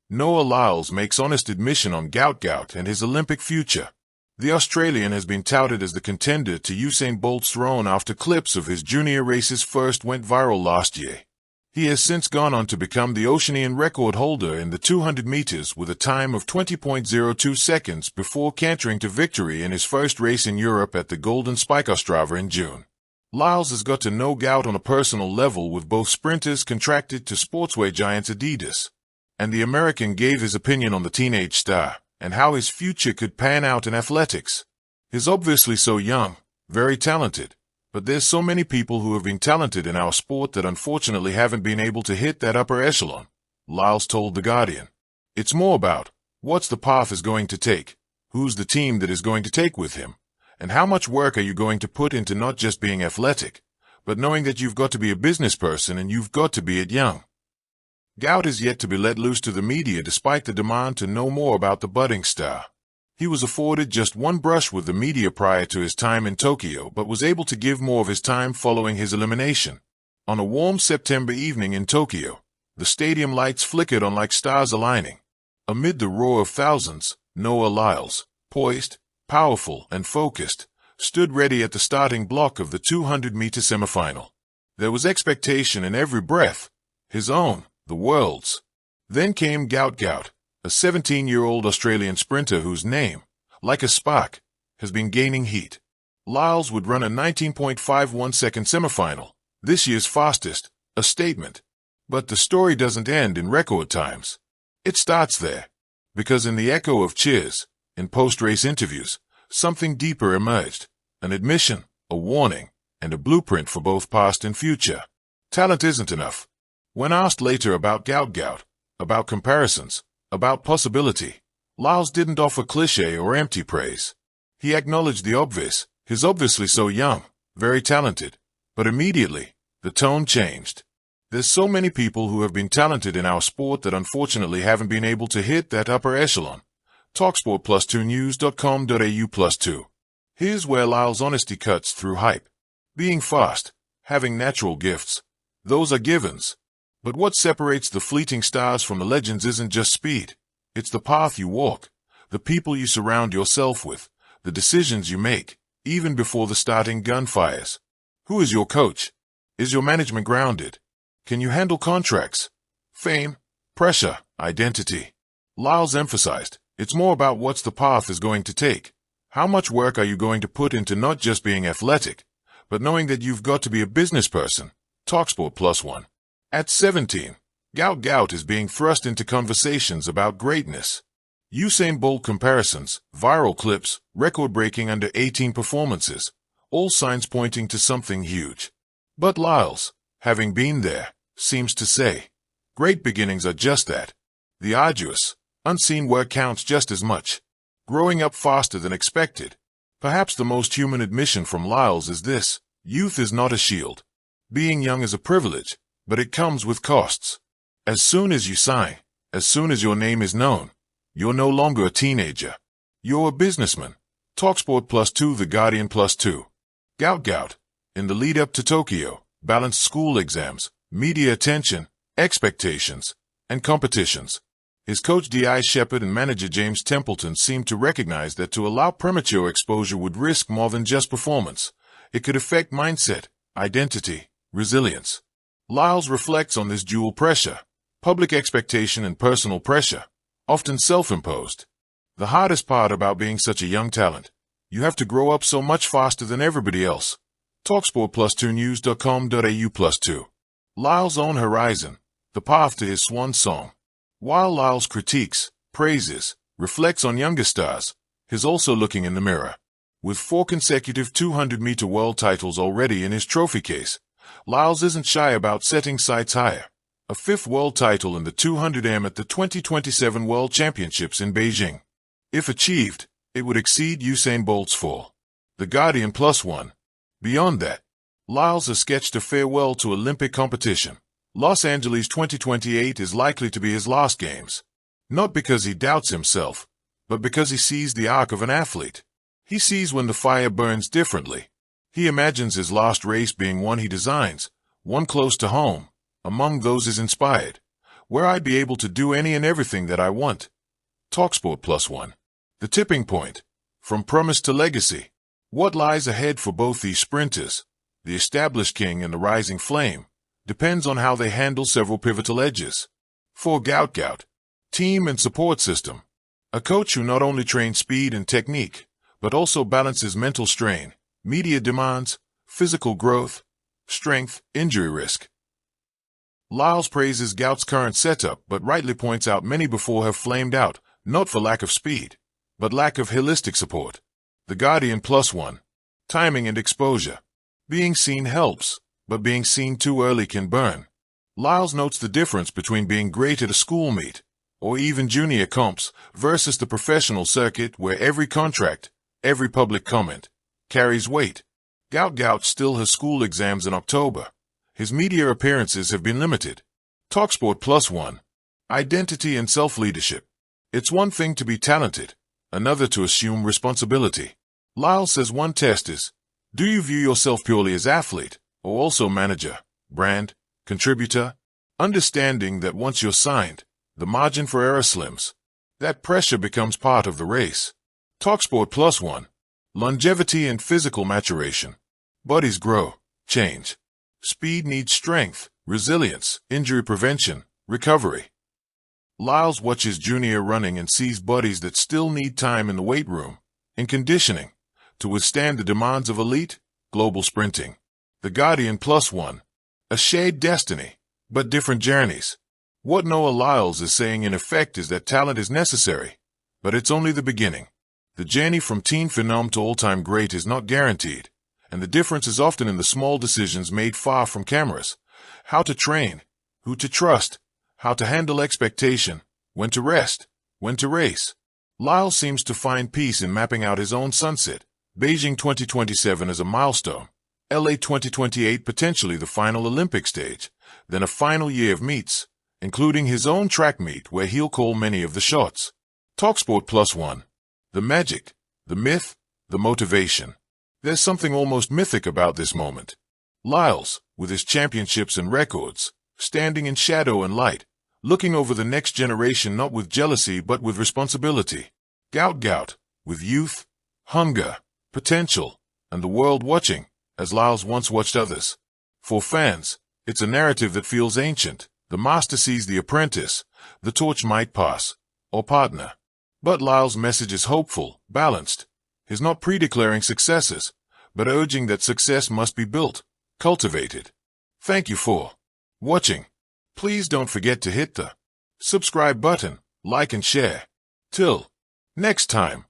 Noah Lyles makes honest admission on Gout Gout and his Olympic future. The Australian has been touted as the contender to Usain Bolt's throne after clips of his junior races first went viral last year. He has since gone on to become the Oceanian record holder in the 200 meters with a time of 20.02 seconds before cantering to victory in his first race in Europe at the Golden Spike Ostrava in June. Lyles has got to know Gout on a personal level, with both sprinters contracted to sportswear giants Adidas. And the American gave his opinion on the teenage star and how his future could pan out in athletics. He's obviously so young, very talented, but there's so many people who have been talented in our sport that unfortunately haven't been able to hit that upper echelon, Lyles told The Guardian. It's more about what's the path is going to take, who's the team that is going to take with him, and how much work are you going to put into not just being athletic, but knowing that you've got to be a business person and you've got to be it young. Gout is yet to be let loose to the media despite the demand to know more about the budding star. He was afforded just one brush with the media prior to his time in Tokyo, but was able to give more of his time following his elimination. On a warm September evening in Tokyo, the stadium lights flickered on like stars aligning. Amid the roar of thousands, Noah Lyles, poised, powerful, and focused, stood ready at the starting block of the 200-meter semifinal. There was expectation in every breath, his own, the world's. Then came Gout Gout, a 17-year-old Australian sprinter whose name, like a spark, has been gaining heat. Lyles would run a 19.51-second semifinal, this year's fastest, a statement. But the story doesn't end in record times. It starts there, because in the echo of cheers, in post-race interviews, something deeper emerged, an admission, a warning, and a blueprint for both past and future. Talent isn't enough. When asked later about Gout Gout, about comparisons, about possibility, Lyles didn't offer cliché or empty praise. He acknowledged the obvious, he's obviously so young, very talented. But immediately, the tone changed. There's so many people who have been talented in our sport that unfortunately haven't been able to hit that upper echelon. TalkSport +2 News.com.au+2. Here's where Lyles' honesty cuts through hype. Being fast, having natural gifts, those are givens. But what separates the fleeting stars from the legends isn't just speed. It's the path you walk, the people you surround yourself with, the decisions you make, even before the starting gun fires. Who is your coach? Is your management grounded? Can you handle contracts, fame, pressure, identity? Lyles emphasized, it's more about what's the path is going to take. How much work are you going to put into not just being athletic, but knowing that you've got to be a business person? TalkSport +1. At 17, Gout Gout is being thrust into conversations about greatness. Usain Bolt comparisons, viral clips, record-breaking under 18 performances, all signs pointing to something huge. But Lyles, having been there, seems to say, great beginnings are just that. The arduous, unseen work counts just as much. Growing up faster than expected. Perhaps the most human admission from Lyles is this: youth is not a shield. Being young is a privilege, but it comes with costs. As soon as you sign, as soon as your name is known, you're no longer a teenager. You're a businessman. TalkSport +2 The Guardian +2. Gout Gout, in the lead-up to Tokyo, balanced school exams, media attention, expectations, and competitions. His coach D.I. Shepherd and manager James Templeton seemed to recognize that to allow premature exposure would risk more than just performance. It could affect mindset, identity, resilience. Lyles reflects on this dual pressure, public expectation and personal pressure, often self-imposed. The hardest part about being such a young talent, you have to grow up so much faster than everybody else. TalkSport +2 News.com.au+2. Lyles' own horizon, the path to his swan song. While Lyles critiques, praises, reflects on younger stars, he's also looking in the mirror. With 4 consecutive 200-meter world titles already in his trophy case, Lyles isn't shy about setting sights higher. A 5th world title in the 200m at the 2027 World Championships in Beijing. If achieved, it would exceed Usain Bolt's 4. The Guardian +1. Beyond that, Lyles has sketched a farewell to Olympic competition. Los Angeles 2028 is likely to be his last games. Not because he doubts himself, but because he sees the arc of an athlete. He sees when the fire burns differently. He imagines his last race being one he designs, one close to home, among those he's inspired, where I'd be able to do any and everything that I want. Talksport +1. The tipping point. From promise to legacy. What lies ahead for both these sprinters, the established king and the rising flame, depends on how they handle several pivotal edges. For Gout Gout, team and support system. A coach who not only trains speed and technique, but also balances mental strain, media demands, physical growth, strength, injury risk. Lyles praises Gout's current setup, but rightly points out many before have flamed out, not for lack of speed, but lack of holistic support. The Guardian +1. Timing and exposure. Being seen helps, but being seen too early can burn. Lyles notes the difference between being great at a school meet, or even junior comps, versus the professional circuit where every contract, every public comment, carries weight. Gout Gout still has school exams in October. His media appearances have been limited. Talksport +1. Identity and self-leadership. It's one thing to be talented, another to assume responsibility. Lyles says one test is, do you view yourself purely as athlete, or also manager, brand, contributor? Understanding that once you're signed, the margin for error slims. That pressure becomes part of the race. Talksport +1. Longevity and physical maturation. Bodies grow, change. Speed needs strength, resilience, injury prevention, recovery. Lyles watches junior running and sees bodies that still need time in the weight room, in conditioning, to withstand the demands of elite, global sprinting. The Guardian +1. A shared destiny, but different journeys. What Noah Lyles is saying in effect is that talent is necessary, but it's only the beginning. The journey from teen phenom to all-time great is not guaranteed, and the difference is often in the small decisions made far from cameras. How to train, who to trust, how to handle expectation, when to rest, when to race. Lyles seems to find peace in mapping out his own sunset, Beijing 2027 as a milestone, LA 2028 potentially the final Olympic stage, then a final year of meets, including his own track meet where he'll call many of the shots. Talksport +1. The magic, the myth, the motivation. There's something almost mythic about this moment. Lyles, with his championships and records, standing in shadow and light, looking over the next generation not with jealousy but with responsibility. Gout Gout, with youth, hunger, potential, and the world watching, as Lyles once watched others. For fans, it's a narrative that feels ancient. The master sees the apprentice, the torch might pass, or partner. But Lyles' message is hopeful, balanced. He's not pre-declaring successes, but urging that success must be built, cultivated. Thank you for watching. Please don't forget to hit the subscribe button, like and share. Till next time.